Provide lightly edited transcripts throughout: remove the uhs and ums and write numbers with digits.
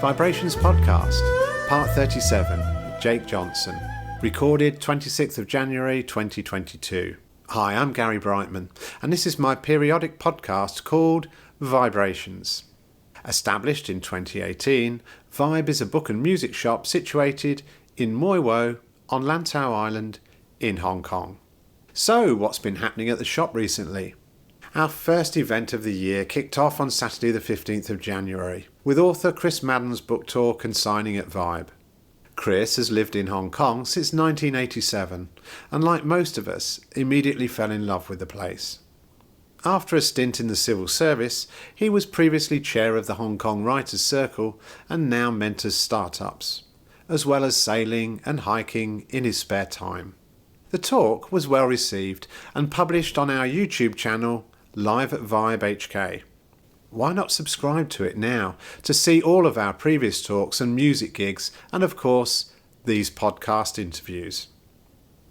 VIBErations Podcast, Part 37, Jake Johnson, recorded 26th of January 2022. Hi, I'm Gary Brightman, and this is my periodic podcast called VIBErations. Established in 2018, Vibe is a book and music shop situated in Moi Wo on Lantau Island in Hong Kong. So, what's been happening at the shop recently? Our first event of the year kicked off on Saturday the 15th of January with author Chris Madden's book talk and signing at Vibe. Chris has lived in Hong Kong since 1987 and, like most of us, immediately fell in love with the place. After a stint in the civil service, he was previously chair of the Hong Kong Writers' Circle and now mentors startups, as well as sailing and hiking in his spare time. The talk was well received and published on our YouTube channel, Live at Vibe HK. Why not subscribe to it now to see all of our previous talks and music gigs and, of course, these podcast interviews?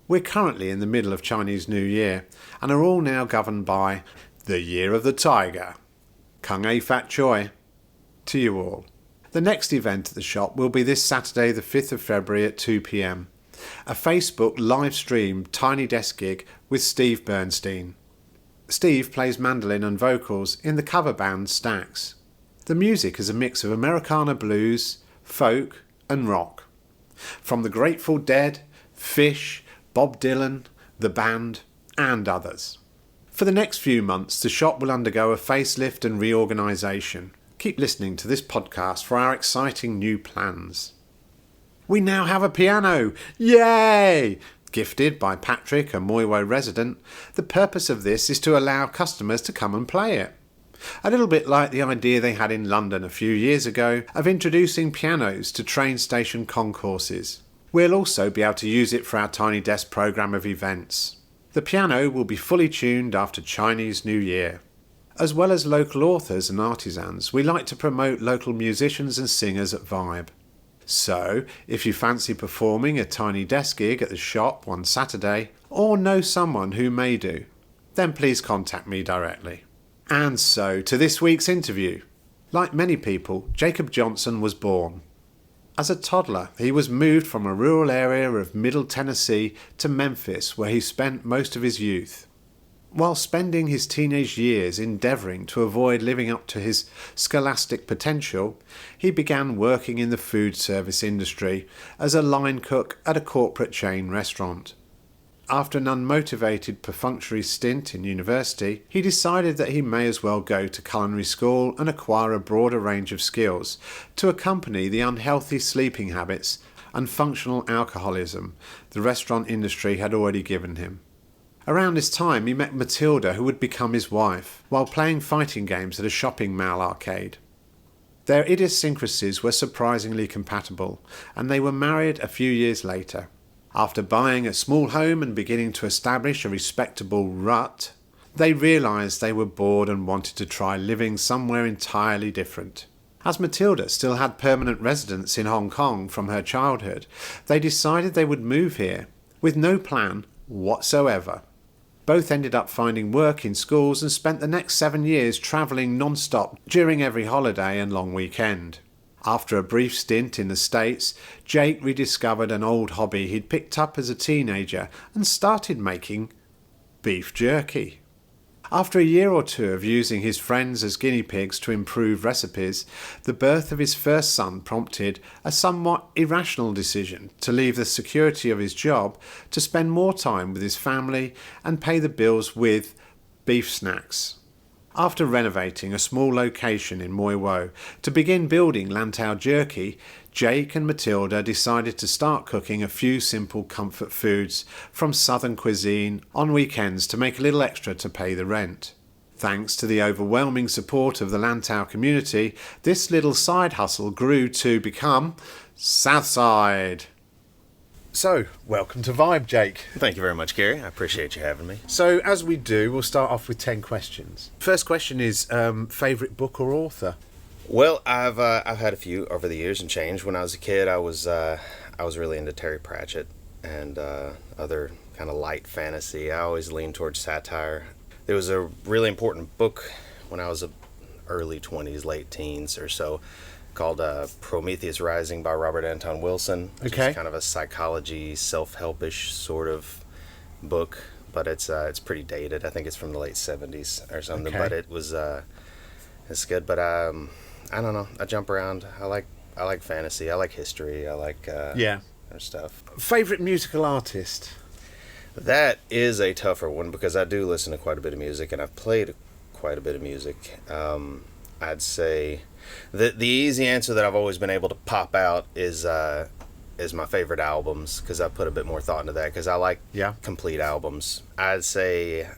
We're currently in the middle of Chinese New Year and are all now governed by the Year of the Tiger. Kung Ei Fat Choi. To you all. The next event at the shop will be this Saturday the 5th of February at 2 p.m. A Facebook live stream tiny desk gig with Steve Bernstein. Steve plays mandolin and vocals in the cover band Stax. The music is a mix of Americana blues, folk and rock. From the Grateful Dead, Fish, Bob Dylan, The Band and others. For the next few months the shop will undergo a facelift and reorganisation. Keep listening to this podcast for our exciting new plans. We now have a piano! Yay! Gifted by Patrick, a Moi Wo resident, the purpose of this is to allow customers to come and play it. A little bit like the idea they had in London a few years ago of introducing pianos to train station concourses. We'll also be able to use it for our Tiny Desk programme of events. The piano will be fully tuned after Chinese New Year. As well as local authors and artisans, we like to promote local musicians and singers at Vibe. So, if you fancy performing a Tiny Desk gig at the shop one Saturday, or know someone who may do, then please contact me directly. And so, to this week's interview. Like many people, Jacob Johnson was born. As a toddler, he was moved from a rural area of Middle Tennessee to Memphis, where he spent most of his youth. While spending his teenage years endeavouring to avoid living up to his scholastic potential, he began working in the food service industry as a line cook at a corporate chain restaurant. After an unmotivated perfunctory stint in university, he decided that he may as well go to culinary school and acquire a broader range of skills to accompany the unhealthy sleeping habits and functional alcoholism the restaurant industry had already given him. Around this time he met Matilda, who would become his wife, while playing fighting games at a shopping mall arcade. Their idiosyncrasies were surprisingly compatible, and they were married a few years later. After buying a small home and beginning to establish a respectable rut, they realised they were bored and wanted to try living somewhere entirely different. As Matilda still had permanent residence in Hong Kong from her childhood, they decided they would move here, with no plan whatsoever. Both ended up finding work in schools and spent the next 7 years travelling non-stop during every holiday and long weekend. After a brief stint in the States, Jake rediscovered an old hobby he'd picked up as a teenager and started making beef jerky. After a year or two of using his friends as guinea pigs to improve recipes, the birth of his first son prompted a somewhat irrational decision to leave the security of his job to spend more time with his family and pay the bills with beef snacks. After renovating a small location in Moi Wo to begin building Lantau jerky, Jake and Matilda decided to start cooking a few simple comfort foods from southern cuisine on weekends to make a little extra to pay the rent. Thanks to the overwhelming support of the Lantau community, this little side hustle grew to become Southside. So, welcome to Vibe, Jake. Thank you very much, Gary. I appreciate you having me. So, as we do, we'll start off with 10 questions. First question is, favourite book or author? Well, I've had a few over the years and changed. When I was a kid, I was really into Terry Pratchett and other kind of light fantasy. I always leaned towards satire. There was a really important book when I was early 20s, late teens or so. called Prometheus Rising by Robert Anton Wilson. Okay. It's kind of a psychology, self-helpish sort of book, but it's pretty dated. I think it's from the late 70s or something. Okay. But it was it's good. But I don't know. I jump around. I like fantasy. I like history. I like other stuff. Favorite musical artist? That is a tougher one because I do listen to quite a bit of music, and I've played quite a bit of music. I'd say the easy answer that I've always been able to pop out is my favorite albums, because I put a bit more thought into that, because I like complete albums. I'd say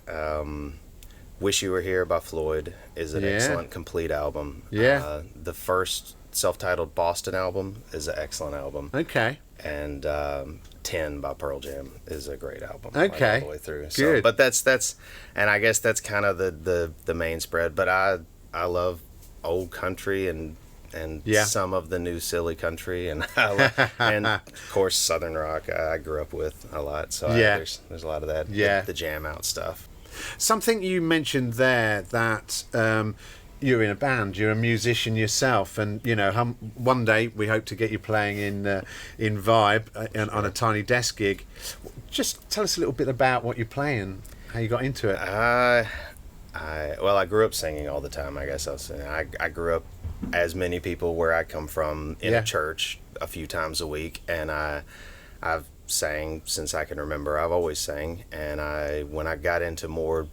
Wish You Were Here by Floyd is an excellent complete album. The first self-titled Boston album is an excellent album. Okay. And 10 by Pearl Jam is a great album. Okay. All the way through. Good. So, but that's and I guess that's kind of the main spread. But I love old country and some of the new silly country, and and of course Southern rock I grew up with a lot. So there's a lot of that. The jam out stuff. Something you mentioned there, that you're in a band, you're a musician yourself, and one day we hope to get you playing in Vibe on a tiny desk gig. Just tell us a little bit about what you're playing, how you got into it. I grew up singing all the time. I guess I grew up, as many people where I come from, in a church a few times a week, and I've sang since I can remember. I've always sang, and when I got into more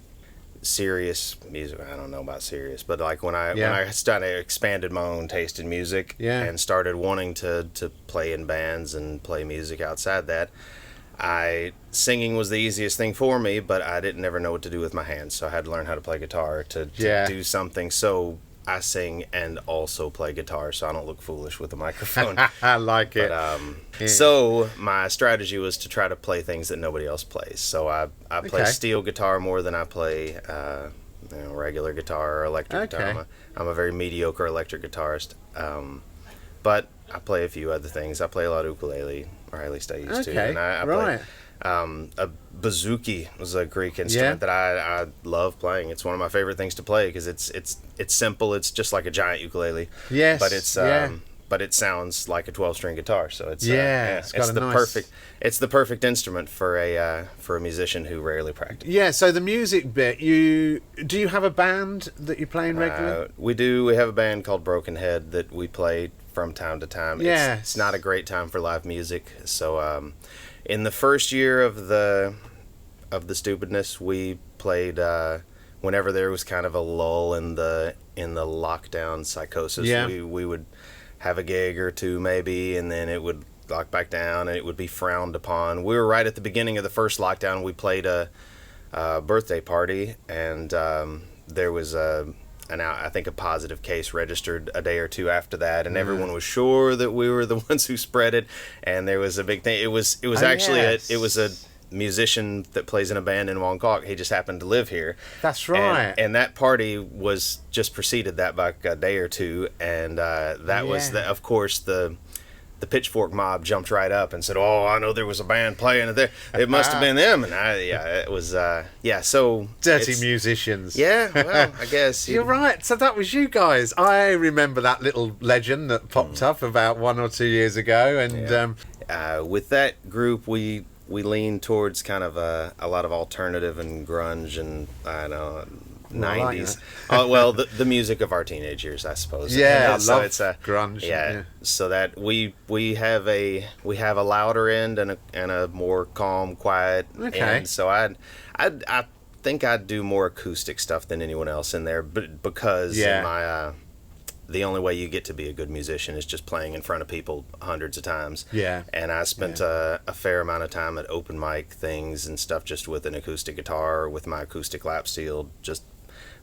serious music, I don't know about serious, but like when I started expanded my own taste in music and started wanting to play in bands and play music outside that, singing was the easiest thing for me, but I didn't never know what to do with my hands, so I had to learn how to play guitar to do something. So I sing and also play guitar, so I don't look foolish with a microphone. I like it. But, so my strategy was to try to play things that nobody else plays. So I play steel guitar more than I play regular guitar or electric guitar. I'm a very mediocre electric guitarist. But I play a few other things. I play a lot of ukulele, or at least I used to. And I play, a bouzouki was a Greek instrument that I love playing. It's one of my favorite things to play because it's simple. It's just like a giant ukulele. Yes. But it sounds like a 12-string guitar. So it's it's the perfect instrument for a musician who rarely practices. Yeah. So the music bit, do you have a band that you're playing regularly? We do. We have a band called Broken Head that we play from time to time. It's not a great time for live music. So in the first year of the stupidness, we played whenever there was kind of a lull in the lockdown psychosis. We would have a gig or two maybe, and then it would lock back down and it would be frowned upon. We were right at the beginning of the first lockdown. We played a birthday party, and there was I think a positive case registered a day or two after that, and everyone was sure that we were the ones who spread it, and there was a big thing. It was a musician that plays in a band in Woonsocket. He just happened to live here. That's right. And that party was just preceded that by a day or two, and was of course the pitchfork mob jumped right up and said, "Oh, I know there was a band playing there. It must have been them." And it was So dirty musicians. Yeah, well, I guess you're right. So that was you guys. I remember that little legend that popped up about 1 or 2 years ago, and with that group, we lean towards kind of a lot of alternative and grunge and I don't know. 90s. The music of our teenage years, I suppose. Yeah, so it's grunge. Yeah, so that we have a louder end and a more calm, quiet end. So I think I'd do more acoustic stuff than anyone else in there, but because in my the only way you get to be a good musician is just playing in front of people hundreds of times. Yeah. And I spent a fair amount of time at open mic things and stuff just with an acoustic guitar or with my acoustic lap steel, just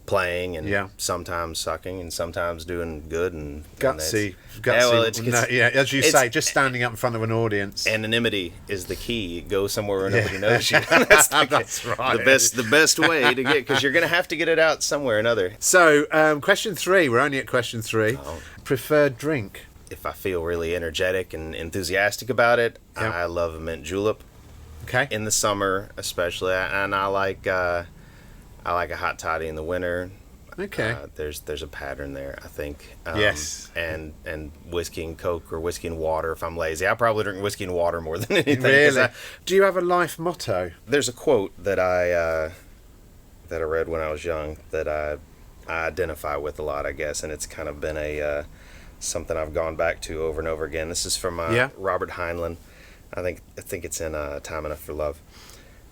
playing and sometimes sucking and sometimes doing good and gutsy. As you say, just standing up in front of an audience. Anonymity is the key. Go somewhere where nobody knows you. That's right. The best way to get, because you're going to have to get it out somewhere or another. So, question 3. We're only at question 3. Preferred drink? If I feel really energetic and enthusiastic about it, I love a mint julep. Okay. In the summer, especially, and I like a hot toddy in the winter. Okay. There's a pattern there, I think. Yes. And whiskey and Coke or whiskey and water if I'm lazy. I probably drink whiskey and water more than anything. Really? Do you have a life motto? There's a quote that I read when I was young that I identify with a lot, I guess, and it's kind of been a something I've gone back to over and over again. This is from Robert Heinlein. I think it's in Time Enough for Love.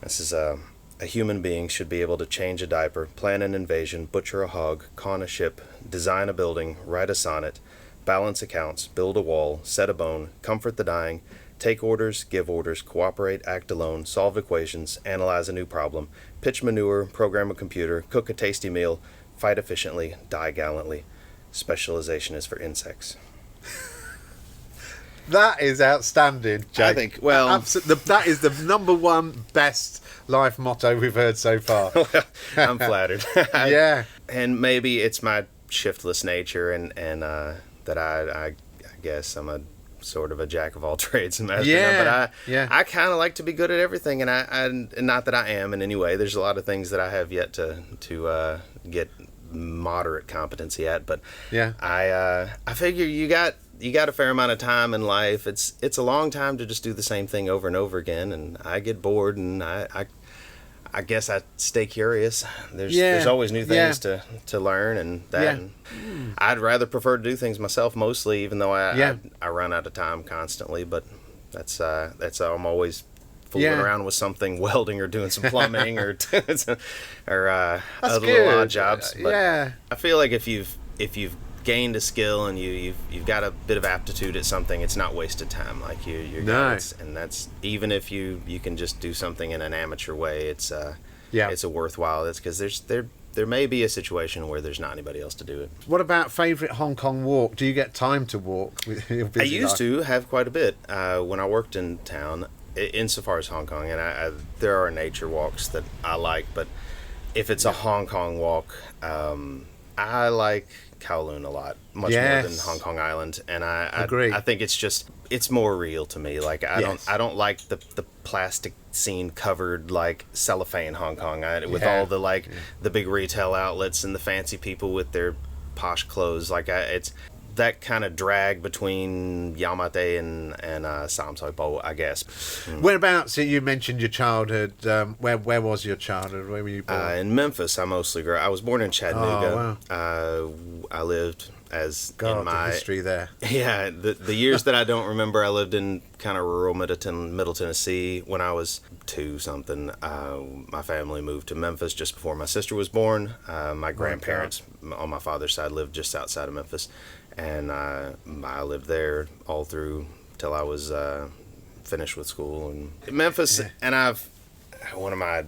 This is a human being should be able to change a diaper, plan an invasion, butcher a hog, con a ship, design a building, write a sonnet, balance accounts, build a wall, set a bone, comfort the dying, take orders, give orders, cooperate, act alone, solve equations, analyze a new problem, pitch manure, program a computer, cook a tasty meal, fight efficiently, die gallantly. Specialization is for insects. That is outstanding, Jake. I think, well... that is the number one best life motto we've heard so far. I'm flattered. Yeah. And maybe it's my shiftless nature and that I guess I'm a sort of a jack of all trades. But I kind of like to be good at everything, and not that I am in any way. There's a lot of things that I have yet to get moderate competency at, but yeah, I figure you got a fair amount of time in life. It's a long time to just do the same thing over and over again, and I get bored, and I guess I stay curious. There's always new things to learn, and I'd rather prefer to do things myself mostly, even though I run out of time constantly. But that's I'm always fooling around with something, welding or doing some plumbing or other little odd jobs. But I feel like if you've gained a skill and you've got a bit of aptitude at something, it's not wasted time. Like you're nice. And that's even if you can just do something in an amateur way, it's a worthwhile. It's because there may be a situation where there's not anybody else to do it. What about favourite Hong Kong walk? Do you get time to walk? I used to have quite a bit when I worked in town. Insofar as Hong Kong, and there are nature walks that I like, but if it's a Hong Kong walk, I like Kowloon a lot, much more than Hong Kong Island, and I agree. I think it's more real to me. Like I don't like the plastic scene covered like cellophane Hong Kong with all the the big retail outlets and the fancy people with their posh clothes. Like it's that kind of drag between Yamate and Sam Soi Po, I guess. Whereabouts? You mentioned your childhood. Where was your childhood? Where were you born? In Memphis. I mostly grew up. I was born in Chattanooga. Oh, wow. I lived in my the history there. Yeah, the years that I don't remember, I lived in kind of rural Middle Tennessee. When I was 2-something, my family moved to Memphis just before my sister was born. My grandparents on my father's side lived just outside of Memphis. And I lived there all through till I was finished with school in Memphis. And one of my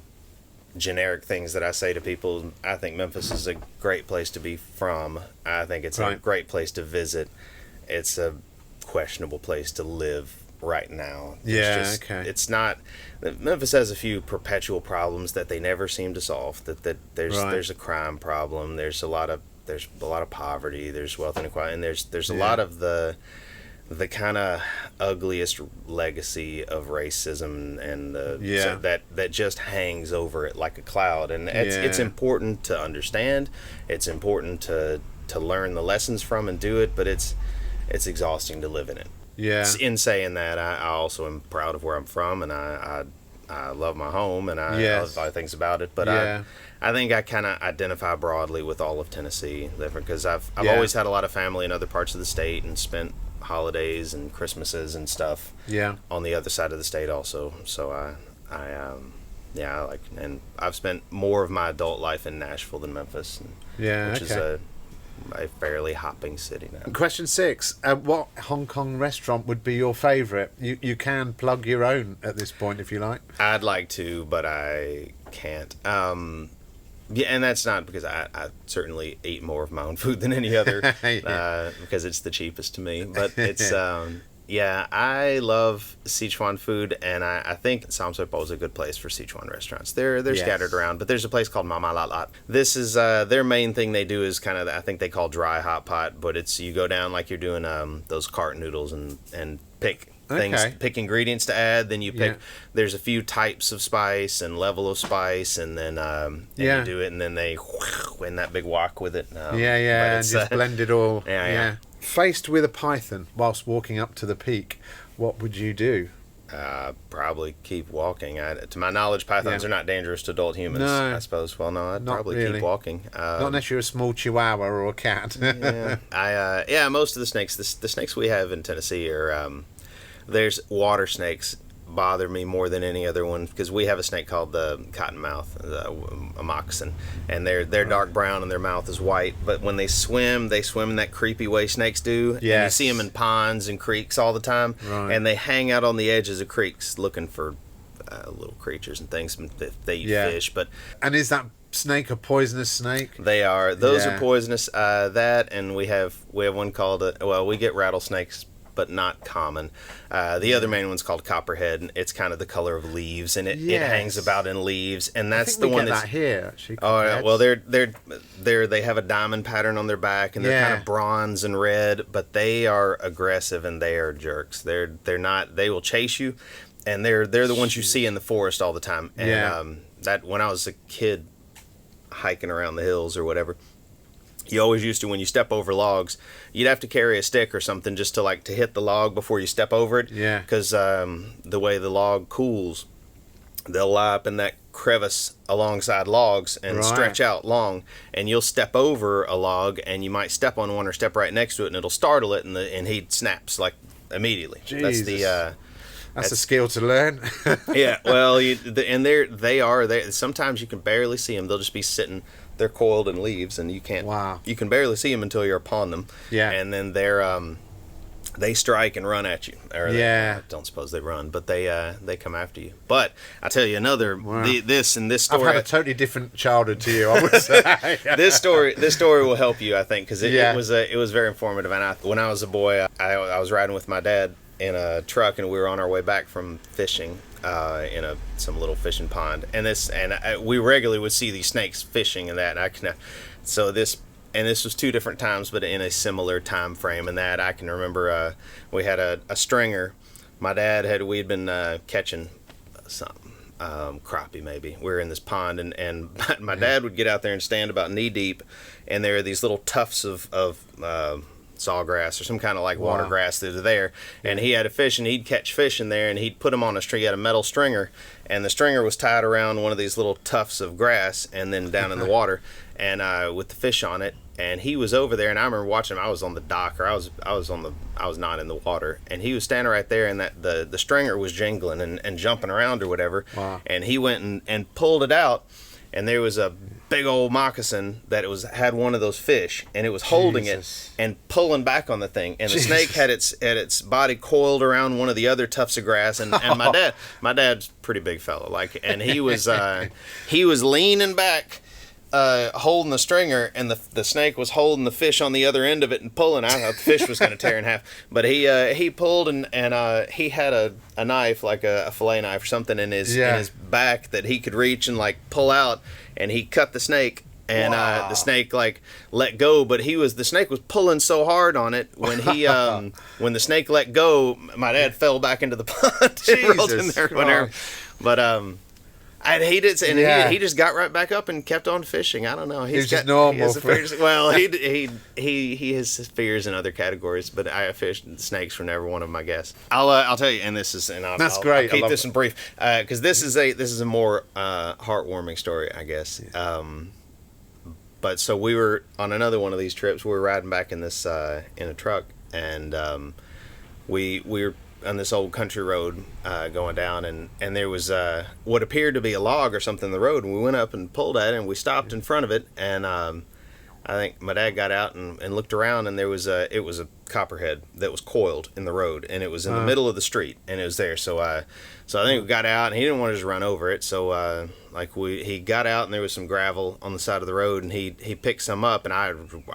generic things that I say to people, I think Memphis is a great place to be from. I think it's a great place to visit. It's a questionable place to live right now. It's not. Memphis has a few perpetual problems that they never seem to solve. There's a crime problem. There's a lot of poverty, there's wealth inequality, and there's a lot of the kind of ugliest legacy of racism and so that just hangs over it like a cloud. And it's important to understand. It's important to learn the lessons from and do it, but it's exhausting to live in it. Yeah. In saying that, I also am proud of where I'm from, and I love my home, and I love a lot of things about it. But I think I kind of identify broadly with all of Tennessee, because I've always had a lot of family in other parts of the state and spent holidays and Christmases and stuff on the other side of the state also. So I like, and I've spent more of my adult life in Nashville than Memphis, which is a fairly hopping city now. Question 6. What Hong Kong restaurant would be your favourite? You can plug your own at this point if you like. I'd like to, but I can't. And that's not because I certainly eat more of my own food than any other, because it's the cheapest to me. But it's, I love Sichuan food, and I think Sam Soi Po is a good place for Sichuan restaurants. They're scattered around, but there's a place called Mama Lat Lat. This is, their main thing they do is kind of, I think they call dry hot pot, but it's, you go down like you're doing those cart noodles and pick pick ingredients to add. Then you pick. There's a few types of spice and level of spice, and then you do it, and then they in that big wok with it. And just blend it all. Yeah. Faced with a python whilst walking up to the peak, what would you do? Probably keep walking. To my knowledge, pythons are not dangerous to adult humans. No, I suppose. Well, no, I'd probably really. keep walking. Not unless you're a small chihuahua or a cat. Most of the snakes, the snakes we have in Tennessee are, there's water snakes bother me more than any other one, because we have a snake called the cottonmouth, a moccasin, and they're dark brown and their mouth is white, but when they swim in that creepy way snakes do. And you see them in ponds and creeks all the time, and they hang out on the edges of creeks looking for little creatures and things. They eat fish. And is that snake a poisonous snake? They are. Those are poisonous. That, and we have one called we get rattlesnakes, but not common. The other main one's called Copperhead, and it's kind of the color of leaves, and it hangs about in leaves, and that's the one that's here. Actually, well, they have a diamond pattern on their back, and they're kind of bronze and red, but they are aggressive and they are jerks. They're not. They will chase you, and they're the ones you see in the forest all the time. And that when I was a kid, hiking around the hills or whatever, you always used to, when you step over logs, you'd have to carry a stick or something just to hit the log before you step over it. Yeah. Because the way the log cools, they'll lie up in that crevice alongside logs and stretch out long, and you'll step over a log and you might step on one or step right next to it, and it'll startle it, and he snaps immediately. Jesus. That's a skill to learn. Sometimes you can barely see them. They'll just be sitting. They're coiled in leaves, and you can't. Wow. You can barely see them until you're upon them. Yeah. And then they strike and run at you. I don't suppose they run, but they come after you. But I tell you another. Wow. This story. I've had a totally different childhood to you, I would say. This story will help you, I think, because it was very informative. And when I was a boy, I was riding with my dad in a truck, and we were on our way back from fishing in some little fishing pond, and we regularly would see these snakes fishing and that. And this was two different times, but in a similar time frame. And that I can remember, we had a stringer. My dad we'd been catching something, crappie maybe. We were in this pond, and my dad would get out there and stand about knee deep, and there are these little tufts of sawgrass or some kind of water grass that are there, and he had a fish, and he'd catch fish in there, and he'd put them on a string. He had a metal stringer, and the stringer was tied around one of these little tufts of grass, and then down in the water, and with the fish on it. And he was over there, and I remember watching him. I was on the dock, or I was not in the water, and he was standing right there, and the stringer was jingling and jumping around or whatever. Wow. And he went and pulled it out, and there was a big old moccasin that had one of those fish, and it was holding it and pulling back on the thing, and the snake had its body coiled around one of the other tufts of grass, and my dad's a pretty big fellow, and he was leaning back, holding the stringer, and the snake was holding the fish on the other end of it and pulling. I thought the fish was going to tear in half, but he pulled, and he had a knife, like a fillet knife or something in his back that he could reach and pull out, and he cut the snake, and the snake let go, but the snake was pulling so hard on it when he when the snake let go, my dad fell back into the pond. And rolled in there, whatever. But I'd hate it, and he just got right back up and kept on fishing. I don't know. He's just normal. He has fears in other categories, but I fished snakes for never one of my guests. I'll tell you, and that's great. I'll keep this in brief, because this is a more heartwarming story, I guess. But so we were on another one of these trips. We were riding back in this in a truck, and we were on this old country road going down, and there was what appeared to be a log or something in the road, and we went up and pulled at it, and we stopped in front of it, and I think my dad got out and looked around, and it was a copperhead that was coiled in the road, and it was in the middle of the street, and it was there. So I think we got out, and he didn't want to just run over it. So he got out, and there was some gravel on the side of the road, and he picked some up, and I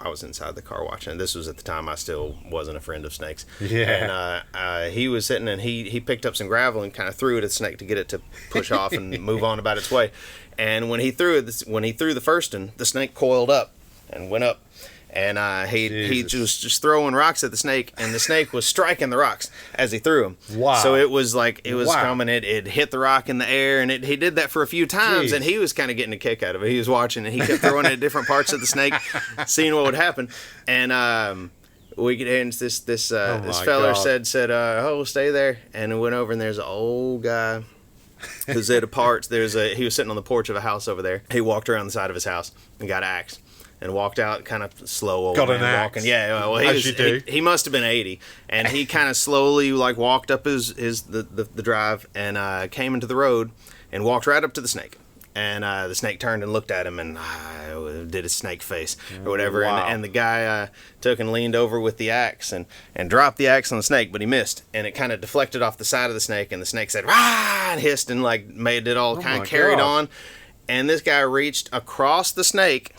was inside the car watching. And this was at the time I still wasn't a friend of snakes. Yeah. And he was sitting, and he picked up some gravel and kind of threw it at the snake to get it to push off and move on about its way. And when he threw the first one, the snake coiled up and went up, And he was just throwing rocks at the snake, and the snake was striking the rocks as he threw them. Wow. So it was like, it was coming, it hit the rock in the air, and he did that for a few times, and he was kind of getting a kick out of it. He was watching, and he kept throwing it at different parts of the snake, seeing what would happen. And this feller said, oh, stay there. And we went over, and there's an old guy who's at a part. He was sitting on the porch of a house over there. He walked around the side of his house and got an axe. And walked out, kind of slow, old man walking. Yeah, well, he must have been 80, and he kind of slowly walked up the drive and came into the road and walked right up to the snake. And the snake turned and looked at him and did a snake face or whatever. Wow. And the guy took and leaned over with the axe and dropped the axe on the snake, but he missed. And it kind of deflected off the side of the snake, and the snake said, "Rah!" and hissed and made it all kind of carried on. And this guy reached across the snake,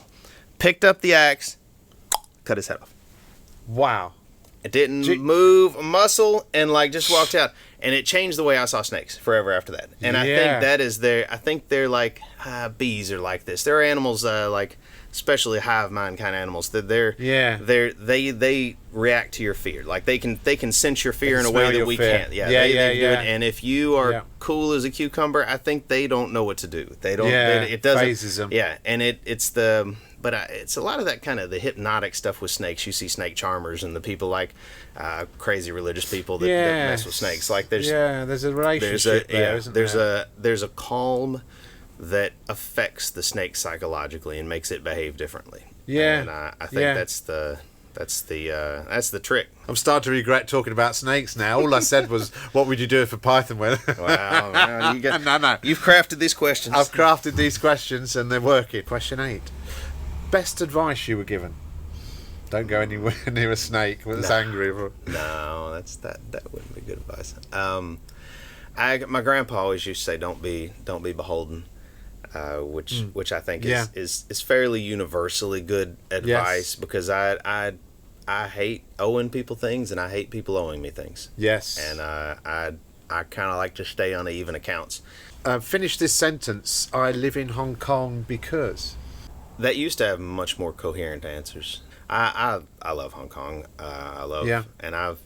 picked up the axe, cut his head off. Wow. It didn't move a muscle, and just walked out. And it changed the way I saw snakes forever after that. And I think that is I think they're like bees are like this. They're animals especially hive mind kind of animals. They react to your fear. They can sense your fear in a way that we can't. They do it. And if you are cool as a cucumber, I think they don't know what to do. They don't. It doesn't phases them. Yeah, and it's a lot of that kind of the hypnotic stuff with snakes. You see snake charmers and the people crazy religious people that mess with snakes. There's a relationship isn't there? There's a calm that affects the snake psychologically and makes it behave differently. Yeah, and I think that's the trick. I'm starting to regret talking about snakes now. All I said was, what would you do if a python went? Wow, No. You've crafted these questions. I've crafted these questions and they're working. Question 8. Best advice you were given? Don't go anywhere near a snake when it's angry. No, that wouldn't be good advice. My grandpa always used to say, "Don't be beholden," which I think is fairly universally good advice, because I hate owing people things, and I hate people owing me things. Yes. And I kind of like to stay on even accounts. Finish this sentence. I live in Hong Kong because. That used to have much more coherent answers. I love Hong Kong. And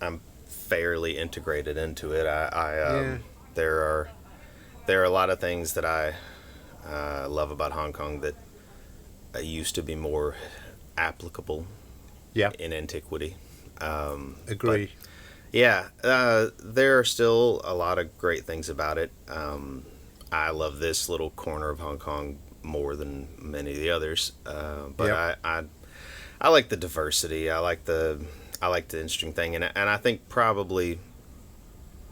I'm fairly integrated into it. There are a lot of things that I love about Hong Kong that used to be more applicable in antiquity. Agree. There are still a lot of great things about it. I love this little corner of Hong Kong more than many of the others, but I like the diversity. I like the interesting thing, and I think probably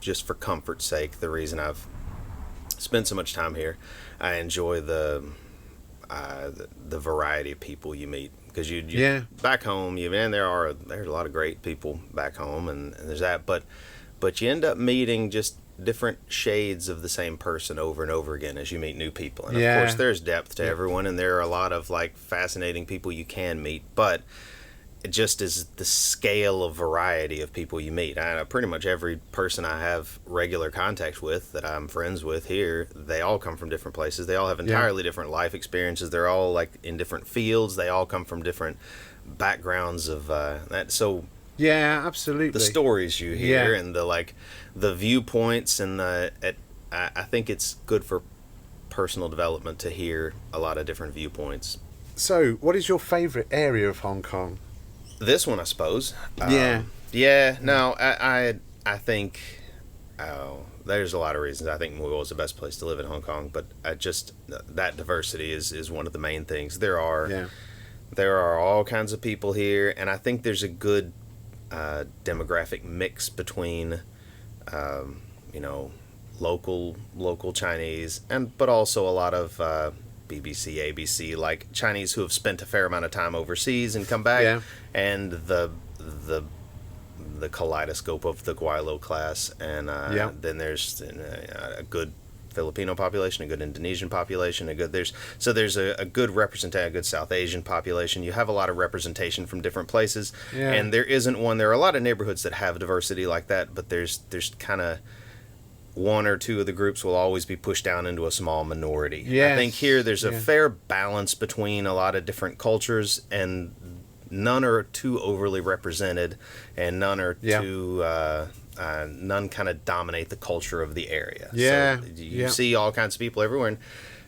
just for comfort's sake, the reason I've spent so much time here, I enjoy the variety of people you meet, because you back home there's a lot of great people back home, and there's that, but you end up meeting just different shades of the same person over and over again as you meet new people. And of course there's depth to everyone, and there are a lot of fascinating people you can meet, but it just is the scale of variety of people you meet. Pretty much every person I have regular contact with, that I'm friends with here, they all come from different places. They all have entirely different life experiences. They're all in different fields. They all come from different backgrounds of that. So yeah, absolutely. The stories you hear and the viewpoints, and I think it's good for personal development to hear a lot of different viewpoints. So, what is your favourite area of Hong Kong? This one, I suppose. I think there's a lot of reasons. I think Mugo is the best place to live in Hong Kong, but that diversity is one of the main things. There are all kinds of people here, and I think there's a good demographic mix between local Chinese but also a lot of BBC, ABC, Chinese who have spent a fair amount of time overseas and come back, and the kaleidoscope of the Guaylo class, and then there's a good Filipino population, a good Indonesian population, there's a good representation, a good South Asian population. You have a lot of representation from different places, and there isn't one. There are a lot of neighborhoods that have diversity like that, but there's kind of one or two of the groups will always be pushed down into a small minority. Yes. I think here there's a fair balance between a lot of different cultures, and none are too overly represented, and none are too none kind of dominate the culture of the area. So you see all kinds of people everywhere, and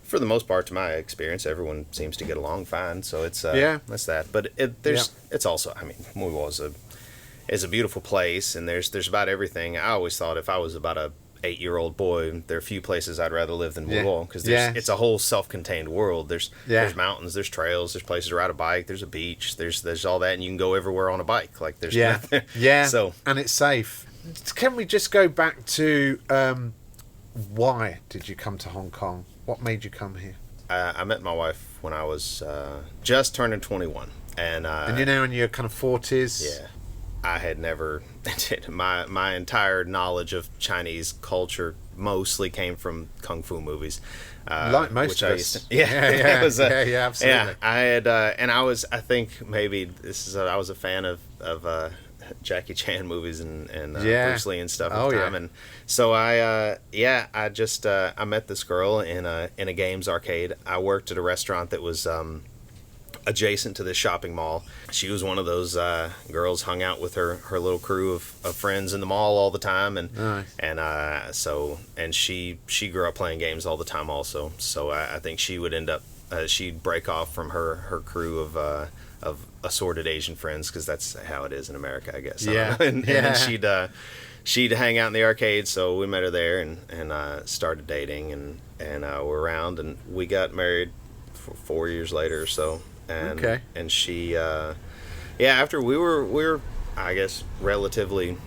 for the most part, to my experience, everyone seems to get along fine. So it's that's that. But it's also, I mean, Muywa is a beautiful place, and there's about everything. I always thought if I was about a 8-year-old boy, there are few places I'd rather live than Muywa, because it's a whole self-contained world. There's mountains, there's trails, there's places to ride a bike, there's a beach, there's all that, and you can go everywhere on a bike. Like there's nothing. So and it's safe. Can we just go back to why did you come to Hong Kong? What made you come here? I met my wife when I was just turning 21, and you're now in your kind of 40s. Yeah. I had never my entire knowledge of Chinese culture mostly came from kung fu movies, like most of us. Absolutely. Yeah, I had and I think maybe I was a fan of Jackie Chan movies and Bruce Lee and stuff at the time, and so I just I met this girl in a games arcade. I worked at a restaurant that was adjacent to this shopping mall. She was one of those girls, hung out with her little crew of friends in the mall all the time, and she grew up playing games all the time also. So I think she would end up she'd break off from her crew of assorted Asian friends, because that's how it is in America, I guess. And then she'd hang out in the arcade. So we met her there and started dating, and we're around, and we got married 4 years later or so. And she after we were I guess relatively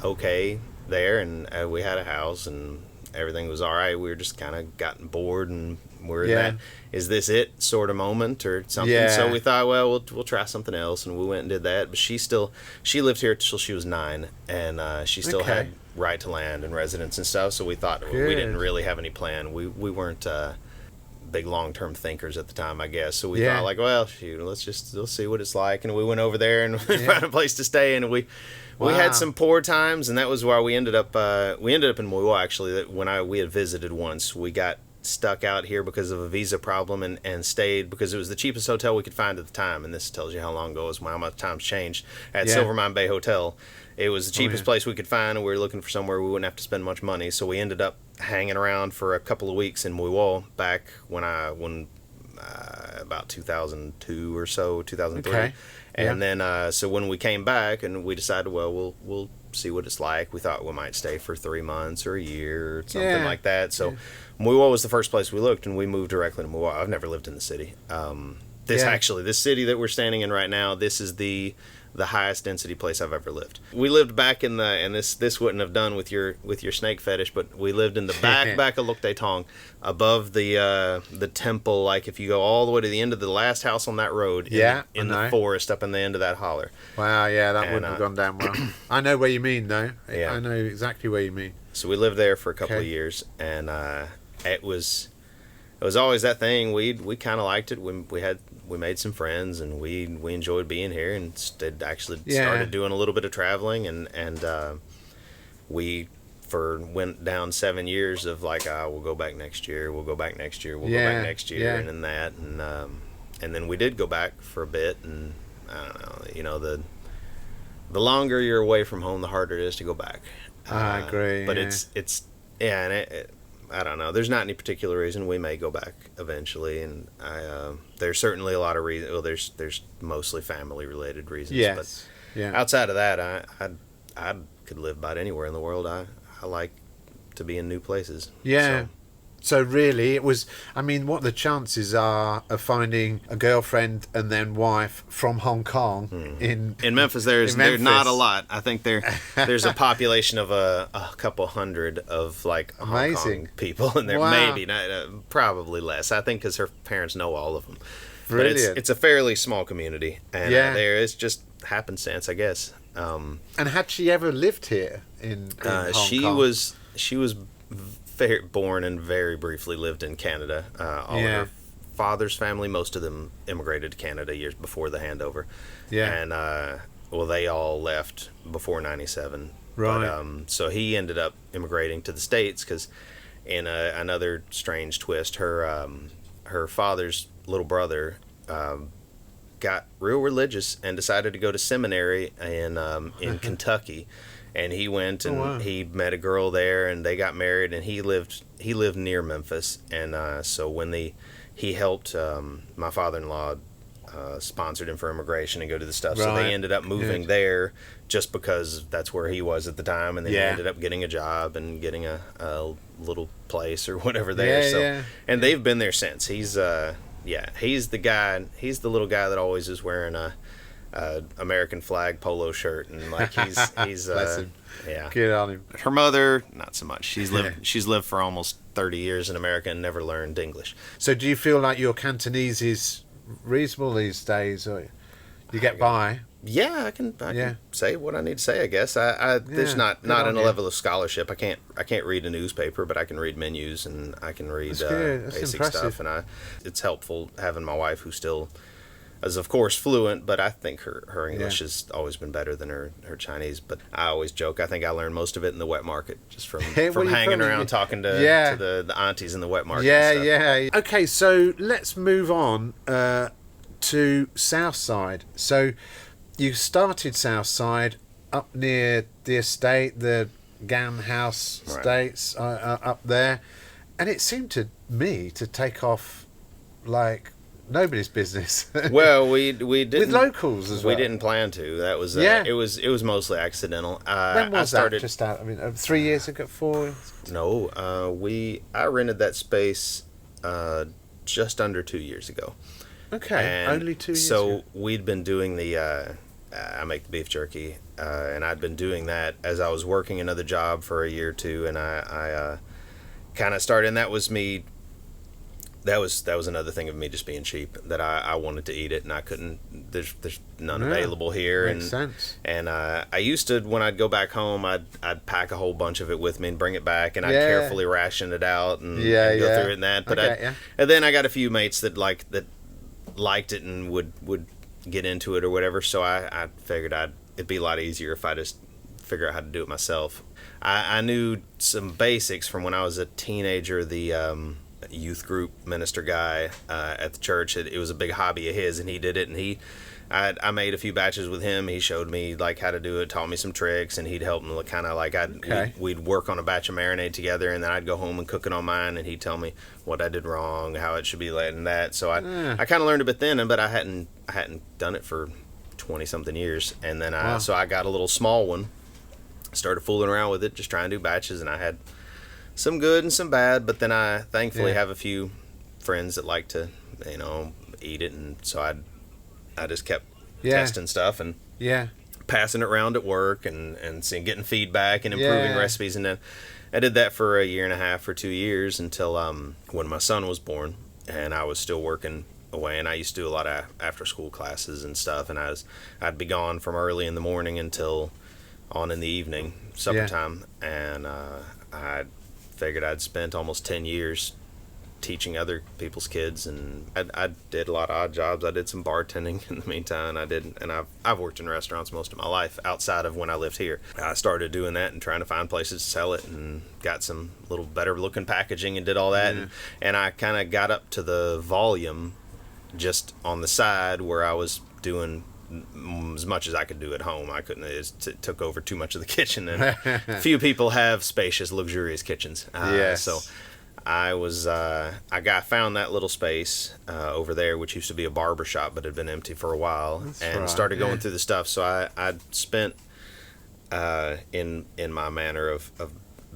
okay there, and we had a house and everything was all right. We were just kind of gotten bored, and we're in that is this it sort of moment or something. So we thought, well, we'll try something else, and we went and did that. But she lived here till she was 9, and she still had right to land and residence and stuff. So we thought we didn't really have any plan. We weren't big long-term thinkers at the time, I guess. So we thought, like, well, shoot, let's see what it's like. And we went over there and found a place to stay, and we had some poor times, and that was why we ended up in Muywa, actually. That when we had visited once, we got stuck out here because of a visa problem, and stayed because it was the cheapest hotel we could find at the time. And this tells you how long ago it was, how much time's changed. At Silvermine Bay Hotel, it was the cheapest place we could find, and we were looking for somewhere we wouldn't have to spend much money. So we ended up hanging around for a couple of weeks in Muywa back when about 2002 or so, 2003. And then so when we came back, and we decided, well, we'll see what it's like. We thought we might stay for 3 months or a year or something like that. So Muywa was the first place we looked, and we moved directly to Muywa. I've never lived in the city. This city that we're standing in right now, this is the highest density place I've ever lived. We lived back in and this wouldn't have done with your snake fetish, but we lived in the back of Luk Tay Tong, above the temple. Like if you go all the way to the end of the last house on that road, in the forest up in the end of that holler. Wow, that wouldn't have gone down well. I know where you mean, though. I know exactly where you mean. So we lived there for a couple of years, and it was always that thing. We kind of liked it. We made some friends, and we enjoyed being here, and started doing a little bit of traveling, and we went down 7 years of like, we'll go back next year, we'll go back next year, and then that, and then we did go back for a bit, and I don't know, the longer you're away from home, the harder it is to go back. I agree. But I don't know. There's not any particular reason. We may go back eventually, and there's certainly a lot of reasons. Well, there's mostly family-related reasons. Yes. But outside of that, I could live about anywhere in the world. I like to be in new places. Yeah. So really, it was. I mean, what the chances are of finding a girlfriend and then wife from Hong Kong in Memphis? There's not a lot. I think there's a population of a couple hundred of like Hong Kong people, and there maybe not, probably less. I think because her parents know all of them. Brilliant. But it's a fairly small community, and there is just happenstance, I guess. And had she ever lived here in Hong Kong? She was born and very briefly lived in Canada. All of her father's family, most of them immigrated to Canada years before the handover. And they all left before 97, Right. But, so he ended up immigrating to the States because, in another strange twist, her father's little brother got real religious and decided to go to seminary in Kentucky, and he went and he met a girl there, and they got married, and he lived near Memphis, and so when he helped my father-in-law sponsored him for immigration and go to the stuff. So they ended up moving there just because that's where he was at the time, and then he ended up getting a job and getting a little place or whatever there. And they've been there since. He's he's the guy. He's the little guy that always is wearing a American flag polo shirt, and like he's Bless him. Yeah. Good on him. Her mother, not so much. She's lived for almost 30 years in America and never learned English. So do you feel like your Cantonese is reasonable these days, or you get by? Yeah, I can say what I need to say, I guess. There's not in a level of scholarship. I can't read a newspaper, but I can read menus and I can read basic impressive stuff, and it's helpful having my wife who still is of course fluent, but I think her English has always been better than her Chinese. But I always joke, I think I learned most of it in the wet market, just from hanging around talking to the aunties in the wet market. Yeah. Okay, so let's move on to Southside. So you started Southside up near the estate, the Gam House Estates, up there, and it seemed to me to take off like nobody's business. Well, we didn't with locals as well. We didn't plan to. That was it was mostly accidental. When was that? Just out. I mean, 3 years ago, 4. No, I rented that space just under 2 years ago. Okay, and only 2 years. So ago. we'd been doing I make the beef jerky, and I'd been doing that as I was working another job for a year or two, and I kind of started, and that was me. That was another thing of me just being cheap, that I wanted to eat it and I couldn't. There's none available here. Makes sense. And I used to, when I'd go back home, I'd pack a whole bunch of it with me and bring it back, and I'd carefully ration it out and go through it and that. But and then I got a few mates that liked it and would get into it or whatever. So I figured it'd be a lot easier if I just figure out how to do it myself. I knew some basics from when I was a teenager. The youth group minister guy at the church, it was a big hobby of his, and he did it, and I made a few batches with him. He showed me like how to do it, taught me some tricks, and he'd help me kind of like we'd work on a batch of marinade together, and then I'd go home and cook it on mine, and he'd tell me what I did wrong, how it should be laid, and that. So I kind of learned a bit then, but I hadn't done it for 20 something years, and then so I got a little small one, started fooling around with it, just trying to do batches, and I had some good and some bad, but then I thankfully have a few friends that like to, eat it, and so I just kept testing stuff and passing it around at work and getting feedback and improving recipes, and then I did that for a year and a half or 2 years until when my son was born, and I was still working away, and I used to do a lot of after school classes and stuff, and I'd be gone from early in the morning until on in the evening, supper time, and I figured I'd spent almost 10 years teaching other people's kids, and I did a lot of odd jobs. I did some bartending in the meantime. I've worked in restaurants most of my life outside of when I lived here. I started doing that and trying to find places to sell it, and got some little better looking packaging and did all that, and I kind of got up to the volume just on the side where I was doing as much as I could do at home. I couldn't. It took over too much of the kitchen, and few people have spacious, luxurious kitchens. So I found that little space over there, which used to be a barber shop, but had been empty for a while, started going through the stuff. So I'd spent in my manner of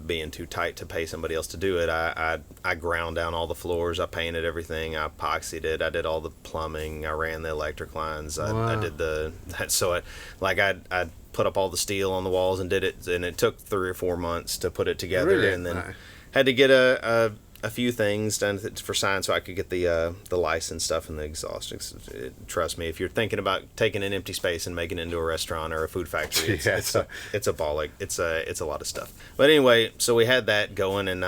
being too tight to pay somebody else to do it. I ground down all the floors. I painted everything. I epoxied it. I did all the plumbing. I ran the electric lines. I did that. So I put up all the steel on the walls and did it. And it took 3 or 4 months to put it together. And then had to get a few things done for science so I could get the license stuff and the exhaust. Trust me, if you're thinking about taking an empty space and making it into a restaurant or a food factory, it's a ball. It's a lot of stuff. But anyway, so we had that going, and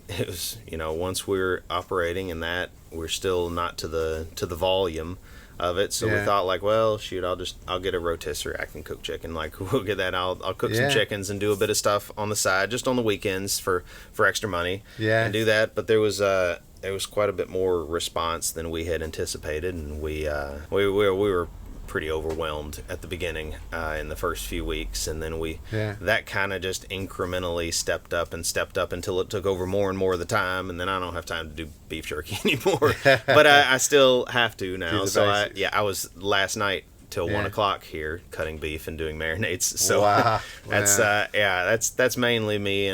it was, once we were operating and that, we're still not to the volume of it. So we thought like, well, shoot, I'll get a rotisserie. I can cook chicken. Like we'll get that. I'll cook some chickens and do a bit of stuff on the side, just on the weekends for extra money. Yeah. And do that. But there was quite a bit more response than we had anticipated, and we were pretty overwhelmed at the beginning in the first few weeks, and then that kind of just incrementally stepped up until it took over more and more of the time, and then I don't have time to do beef jerky anymore. But I still have to now. So I was last night till 1 o'clock here cutting beef and doing marinades. So that's mainly me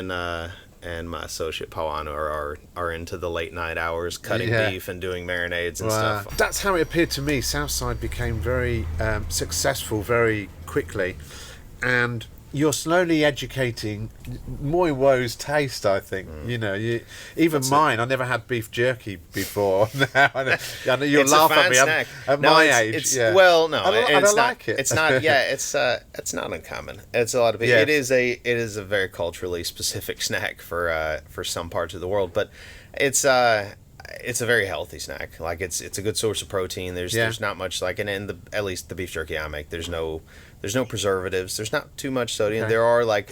and my associate Pawan are into the late night hours cutting beef and doing marinades and stuff. That's how it appeared to me. Southside became very successful very quickly, and you're slowly educating Moi Wo's taste, I think. You know, mine. I never had beef jerky before. Now I know you'll laugh at me. Snack. At my age. Well, no, I don't like it. It's not. Yeah, it's not uncommon. It's a lot of people. Yeah. It is a very culturally specific snack for some parts of the world, but it's a very healthy snack. Like it's a good source of protein. There's not much like, and at least the beef jerky I make, there's no preservatives. There's not too much sodium. Okay.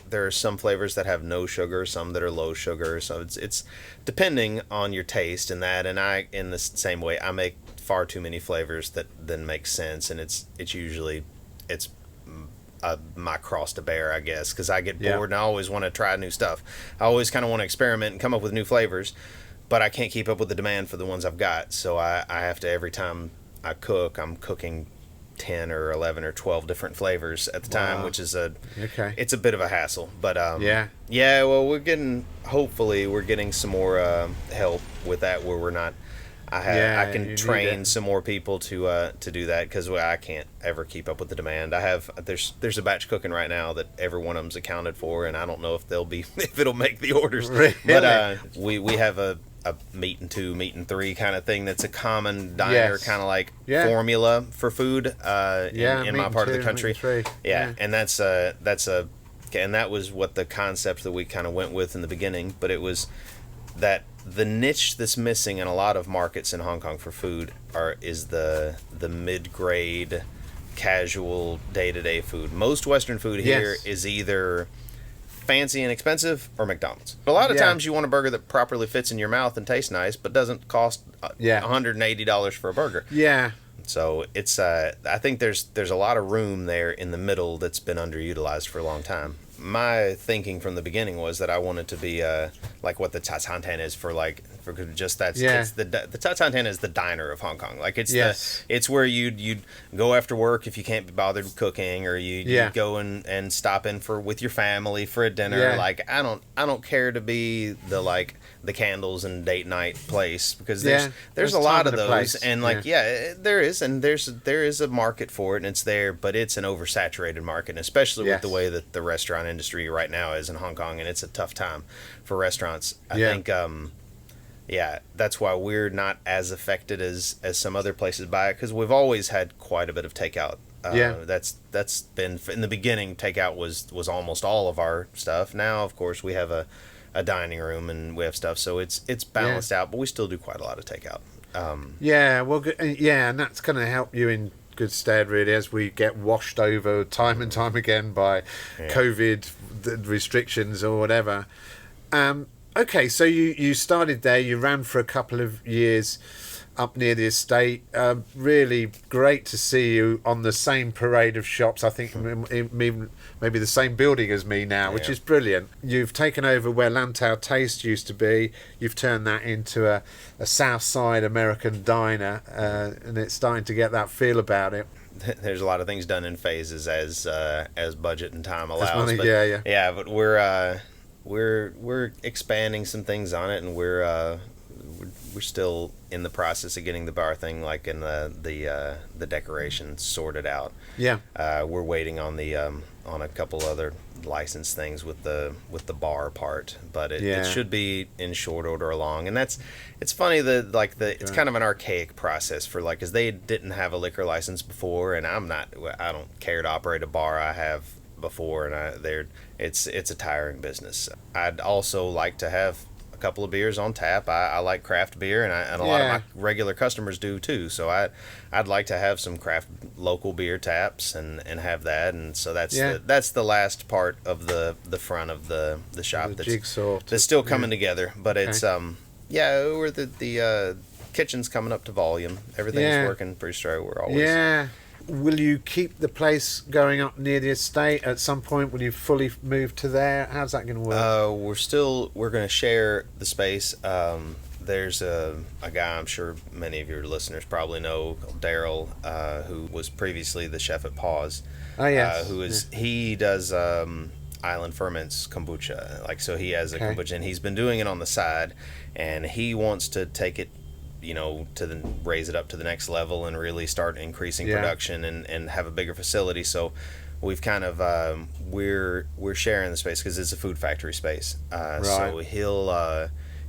There are some flavors that have no sugar, some that are low sugar. So it's depending on your taste and that. And I, in the same way, I make far too many flavors that then make sense. And it's usually my cross to bear, I guess, because I get bored and I always want to try new stuff. I always kind of want to experiment and come up with new flavors, but I can't keep up with the demand for the ones I've got. So I have to, every time I cook, I'm cooking 10 or 11 or 12 different flavors at the time, which is it's a bit of a hassle, but well, hopefully we're getting some more help with that, where we're not I can train some more people to do that, because I can't ever keep up with the demand. There's a batch cooking right now that every one of them's accounted for, and I don't know if it'll make the orders. Really? But we have a meat and 2, meat and 3 kind of thing that's a common diner kind of like formula for food in my part of the country. And and that was what the concept that we kind of went with in the beginning, but it was that the niche that's missing in a lot of markets in Hong Kong for food is the mid-grade casual day-to-day food. Most Western food here is either fancy and expensive or McDonald's. A lot of times you want a burger that properly fits in your mouth and tastes nice, but doesn't cost $180 for a burger. Yeah. So it's I think there's a lot of room there in the middle that's been underutilized for a long time. My thinking from the beginning was that I wanted to be like what the Ta Tan Tan is for just that. It's the Ta Tan Tan is the diner of Hong Kong. Like it's where you'd go after work if you can't be bothered cooking, or you'd go and stop in with your family for a dinner. Like I don't care to be the candles and date night place, because there's a lot of those place. And there is, and there is a market for it, and it's there, but it's an oversaturated market, and especially with the way that the restaurant industry right now is in Hong Kong, and it's a tough time for restaurants. I think that's why we're not as affected as some other places by it, because we've always had quite a bit of takeout. That's been, in the beginning, takeout was almost all of our stuff. Now, of course, we have a dining room and we have stuff, so it's balanced out, but we still do quite a lot of takeout. And that's going to help you in good stead, really, as we get washed over time and time again by COVID restrictions or whatever. Okay, so you started there, you ran for a couple of years up near the estate. Really great to see you on the same parade of shops. I think maybe the same building as me now, which is brilliant. You've taken over where Lantau Taste used to be. You've turned that into a South Side American diner, and it's starting to get that feel about it. There's a lot of things done in phases as budget and time allows. Money, but but we're expanding some things on it, and we're still in the process of getting the bar thing, like in the decorations sorted out. We're waiting on on a couple other license things with the bar part, but it should be in short order along. And it's funny that it's kind of an archaic process for because they didn't have a liquor license before, and I don't care to operate a bar. I have before, and it's a tiring business. I'd also like to have a couple of beers on tap. I like craft beer, and a lot of my regular customers do too. So I'd like to have some craft local beer taps and have that. And so that's the last part of the front of the shop. The jigsaw. That's still coming together, but it's we're the kitchen's coming up to volume. Everything's working pretty straight. We're always Will you keep the place going up near the estate at some point? Will you fully move to there? How's that going to work? We're going to share the space. There's a guy I'm sure many of your listeners probably know, Daryl, who was previously the chef at Paws. Oh yes. He does Island Ferments kombucha. Like, so he has a kombucha, and he's been doing it on the side, and he wants to take it, raise it up to the next level and really start increasing production and have a bigger facility. So we've kind of we're sharing the space because it's a food factory space. So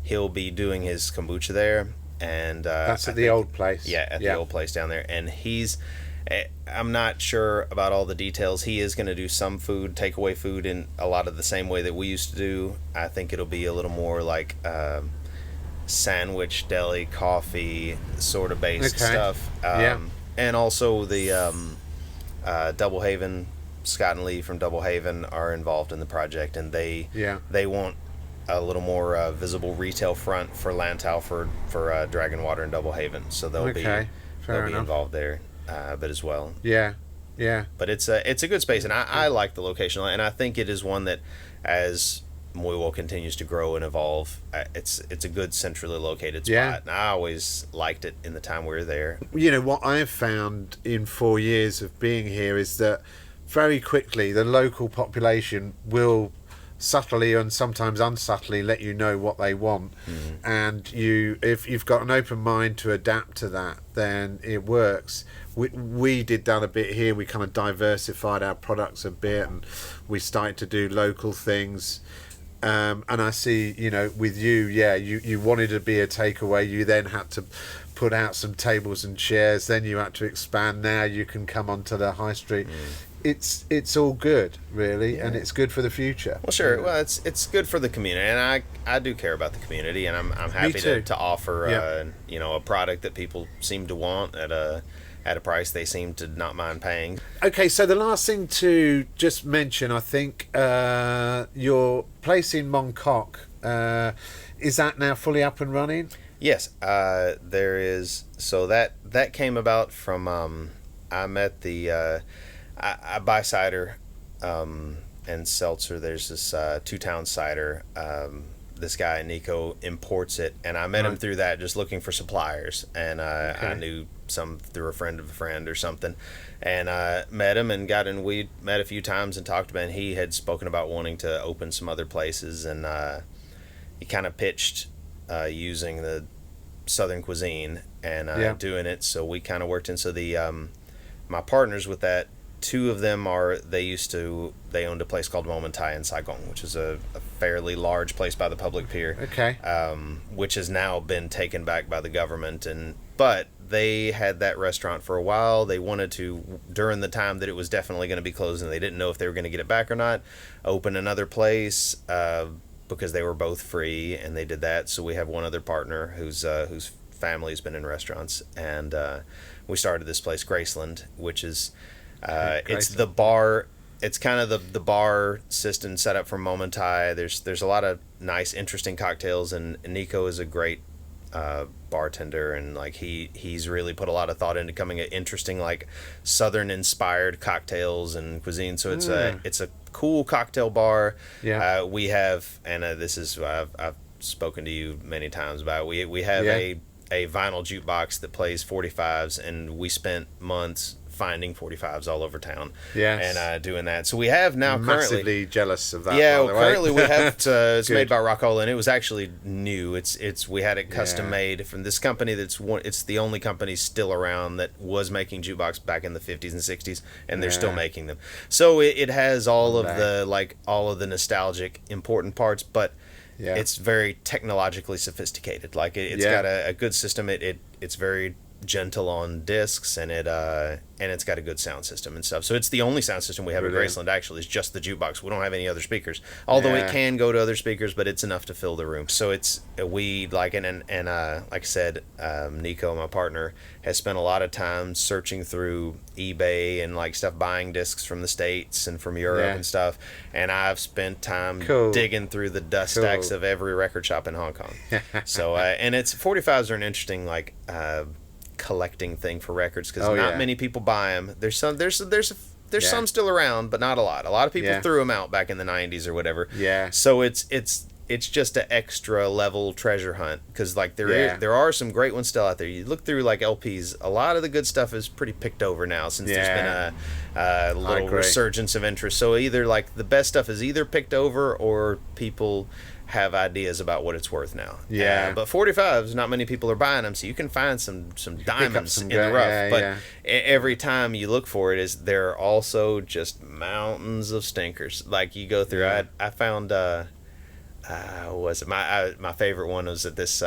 he'll be doing his kombucha there, and that's at the old place. Yeah, at the old place down there. And I'm not sure about all the details. He is going to do some takeaway food in a lot of the same way that we used to do. I think it'll be a little more like sandwich, deli, coffee sort of based stuff. And also the Double Haven, Scott and Lee from Double Haven are involved in the project, and they want a little more visible retail front for Lantau for Dragon Water and Double Haven, so they'll be involved there a bit as well. But it's a good space, and I like the location, and I think it is one that, as Moywell continues to grow and evolve, it's a good centrally located spot, and I always liked it in the time we were there. What I've found in 4 years of being here is that very quickly the local population will subtly and sometimes unsubtly let you know what they want, and if you've got an open mind to adapt to that, then it works. We did that a bit here. We kind of diversified our products a bit, and we started to do local things. And I see, with you wanted to be a takeaway. You then had to put out some tables and chairs. Then you had to expand. Now you can come onto the high street. It's all good, really, and it's good for the future. Well, sure. Well, it's good for the community, and I do care about the community, and I'm happy to offer a product that people seem to want at a price they seem to not mind paying. Okay, so the last thing to just mention, I think, your place in Moncock, is that now fully up and running? Yes, there is. So that came about from I met I buy cider and seltzer. There's this Two Town cider. This guy Nico imports it, and I met him through that, just looking for suppliers, and I knew some through a friend of a friend or something, and met him and we met a few times and talked about it, and he had spoken about wanting to open some other places, and he kind of pitched using the Southern cuisine and doing it, so we kind of worked in. So my partners with that, two of them they owned a place called Momentai in Saigon, which is a fairly large place by the public pier, which has now been taken back by the government, but they had that restaurant for a while. They wanted to, during the time that it was definitely going to be closing, they didn't know if they were going to get it back or not, open another place, because they were both free, and they did that. So we have one other partner whose family's been in restaurants, and we started this place, Graceland, which is it's the bar. It's kind of the bar system set up for Momentai. There's a lot of nice, interesting cocktails, and Nico is a great bartender, and like he's really put a lot of thought into becoming an interesting, like, Southern inspired cocktails and cuisine. So it's a cool cocktail bar. We have, and this is I've spoken to you many times about. We have a vinyl jukebox that plays 45s, and we spent months finding 45s all over town, and doing that. So we have now massively jealous of that. Currently we have it's made by Rockola, and it was actually new. It's we had it custom made from this company. It's the only company still around that was making jukebox back in the 50s and 60s, and they're still making them. So it has all of the nostalgic important parts, but it's very technologically sophisticated. Like it's got a good system. It's very gentle on discs, and it's got a good sound system and stuff. So it's the only sound system we have at Brilliant. Graceland, actually, is just the jukebox. We don't have any other speakers, although it can go to other speakers, but it's enough to fill the room. So it's, we like, and like I said, Nico, my partner, has spent a lot of time searching through eBay and like stuff, buying discs from the States and from Europe and stuff, and I've spent time digging through the dust stacks of every record shop in Hong Kong. So and it's 45s are an interesting like collecting thing for records, because not many people buy them. There's some still around, but not a lot. A lot of people threw them out back in the 90s or whatever. So it's just an extra level treasure hunt, because like there are some great ones still out there. You look through like LPs, a lot of the good stuff is pretty picked over now, since there's been a little resurgence of interest. So either like the best stuff is either picked over, or people have ideas about what it's worth now. But 45s, not many people are buying them, so you can find some diamonds in the rough. But every time you look for it, there are also just mountains of stinkers. Like you go through, I found was it my favorite one was at this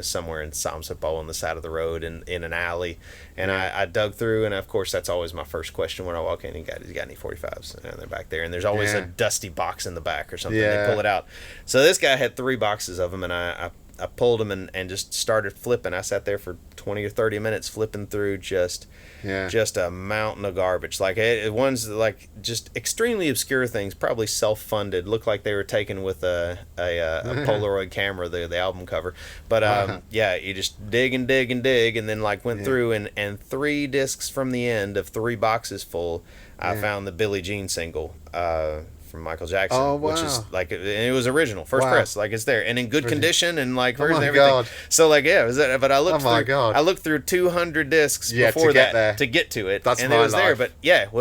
somewhere in Somerset Bowl on the side of the road in an alley, and I dug through, and of course that's always my first question when I walk in. You got any 45s? And they're back there, and there's always a dusty box in the back or something. They pull it out. So this guy had 3 boxes of them, and I pulled them and just started flipping. I sat there for 20 or 30 minutes flipping through just a mountain of garbage. Like one's like just extremely obscure things, probably self-funded, looked like they were taken with a Polaroid camera, the album cover. But you just dig and dig and dig, and then like went through and 3 discs from the end of 3 boxes full, I found the Billie Jean single from Michael Jackson, which is like, it was original, first press, like it's there and in good condition, and like version everything. God. So like it was that, but I looked through 200 discs before to get to it. That's and my it was life. there, but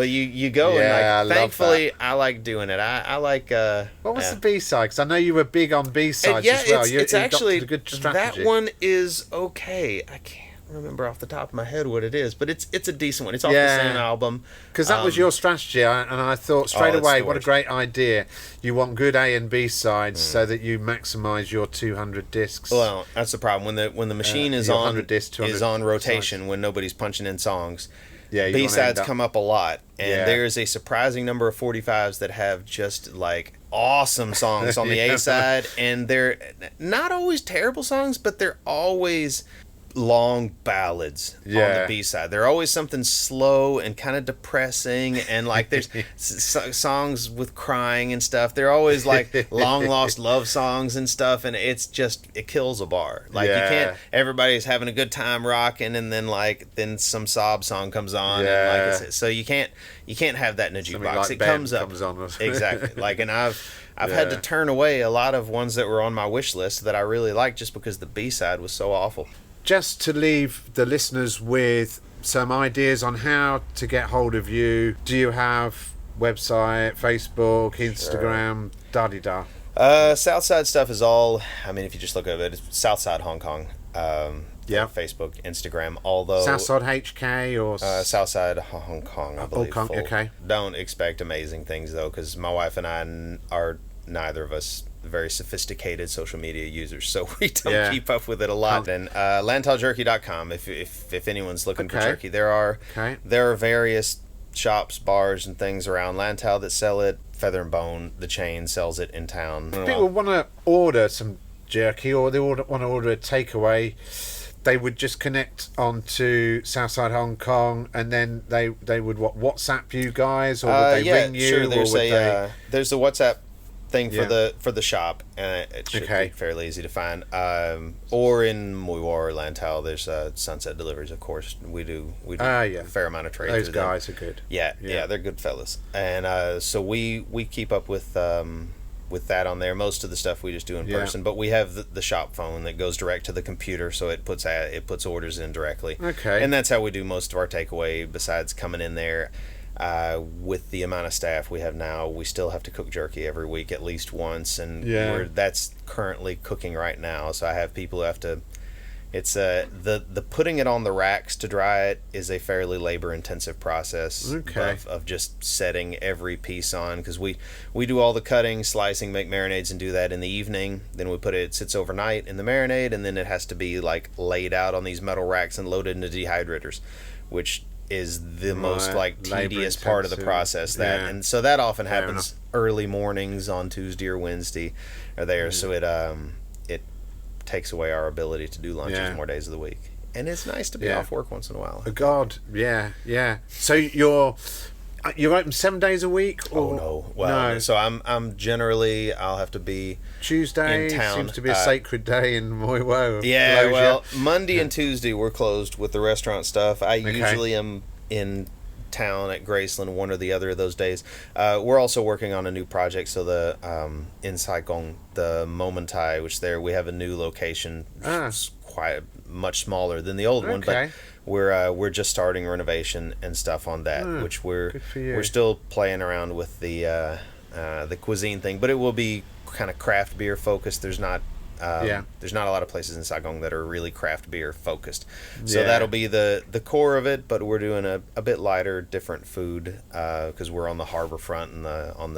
you go and like thankfully I like doing it. I like what was the B-side? Because I know you were big on B-sides as well. It's actually a good strategy. That one is okay. I can't remember off the top of my head what it is, but it's a decent one. It's off the same album. Because that was your strategy, and I thought straight away, what a great idea. You want good A and B sides so that you maximise your 200 discs. Well, that's the problem. When the machine is on rotation, sides. When nobody's punching in songs, B-sides come up a lot, and there's a surprising number of 45s that have just like awesome songs on the A side, and they're not always terrible songs, but they're always long ballads on the B-side. They're always something slow and kind of depressing, and like there's songs with crying and stuff. They're always like long lost love songs and stuff, and it kills a bar. Like you can't, everybody's having a good time rocking, and then some sob song comes on, and like so you can't have that in a jukebox. Like it comes on exactly. Like, and I've had to turn away a lot of ones that were on my wish list that I really liked just because the B-side was so awful. Just to leave the listeners with some ideas on how to get hold of you, do you have website, Facebook, Instagram, da-di-da? Southside stuff is all, I mean, if you just look at it, it's Southside Hong Kong. Facebook, Instagram, although... Southside HK or... Southside Hong Kong, I believe. Hong Kong, okay. Don't expect amazing things, though, because my wife and I are neither of us very sophisticated social media users, so we don't keep up with it a lot. And LantauJerky.com, if anyone's looking for jerky, there are various shops, bars, and things around Lantau that sell it. Feather and Bone, the chain, sells it in town. If people want to order some jerky, or they want to order a takeaway, they would just connect onto Southside Hong Kong, and then they would WhatsApp you guys, or would they ring you? Sure. There's a WhatsApp thing for the shop, and it should be fairly easy to find. Or in Mui War or Lantau, there's Sunset Deliveries, of course. We do a fair amount of trade. Those guys are good. Yeah, they're good fellas. And so we keep up with that on there. Most of the stuff we just do in person, but we have the shop phone that goes direct to the computer, so it puts orders in directly. Okay. And that's how we do most of our takeaway, besides coming in there. With the amount of staff we have now, we still have to cook jerky every week at least once, and that's currently cooking right now. So I have people who have to It's the putting it on the racks to dry it is a fairly labor-intensive process. Okay. Of just setting every piece on, because we do all the cutting, slicing, make marinades, and do that in the evening. Then we put it sits overnight in the marinade, and then it has to be like laid out on these metal racks and loaded into dehydrators, which is the most like tedious part of the process. And so that often happens early mornings on Tuesday or Wednesday, or there. So it takes away our ability to do lunches more days of the week, and it's nice to be off work once in a while. God, yeah. So you're open 7 days a week? Or? Oh no, well, no. So I'm generally I'll have to be Tuesday in town. Seems to be a sacred day in Moiwo. Yeah, closure. Well, Monday and Tuesday we're closed with the restaurant stuff. I usually am in town at Graceland one or the other of those days. We're also working on a new project, so the in Saigon, the Momentai, which there we have a new location. It's quite much smaller than the old one, but we're just starting renovation and stuff on that, which we're still playing around with the cuisine thing, but it will be kind of craft beer focused. There's not a lot of places in Saigon that are really craft beer focused, so that'll be the core of it. But we're doing a bit lighter, different food because we're on the harbor front and on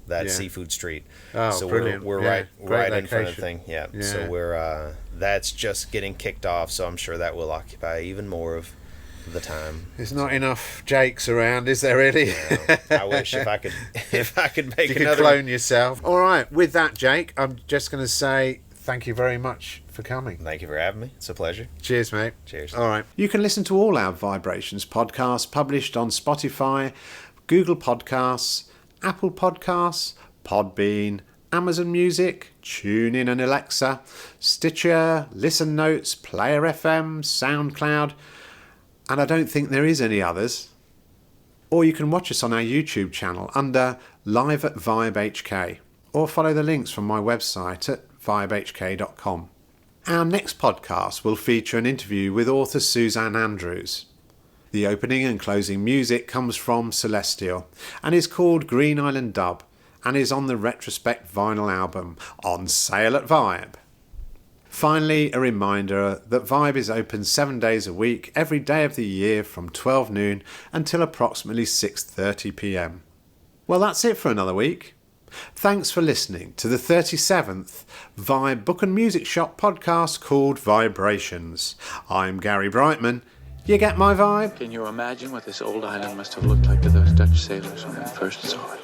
that seafood street. So brilliant. we're right location. in front of the thing. So we're that's just getting kicked off. So I'm sure that will occupy even more of the time. There's not enough Jakes around, is there really? I wish if I could make you another could clone yourself. All right, with that, Jake, I'm just going to say thank you very much for coming. Thank you for having me. It's a pleasure. Cheers, mate. Cheers. All right. You can listen to all our VIBErations podcasts published on Spotify, Google Podcasts, Apple Podcasts, Podbean, Amazon Music, TuneIn and Alexa, Stitcher, Listen Notes, Player FM, SoundCloud, and I don't think there is any others. Or you can watch us on our YouTube channel under Live at VibeHK, or follow the links from my website at vibehk.com. Our next podcast will feature an interview with author Suzanne Andrews. The opening and closing music comes from Celestial and is called Green Island Dub and is on the Retrospect vinyl album On Sale at Vibe. Finally, a reminder that Vibe is open 7 days a week, every day of the year from 12 noon until approximately 6:30 p.m. Well, that's it for another week. Thanks for listening to the 37th Vibe Book and Music Shop podcast called VIBErations. I'm Gary Brightman. You get my vibe? Can you imagine what this old island must have looked like to those Dutch sailors when they first saw it?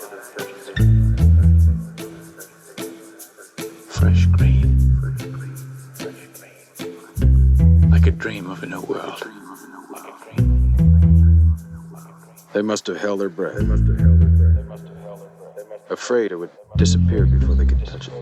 Fresh green. Like a dream of a new world. They must have held their breath. Afraid it would disappear before they could touch it.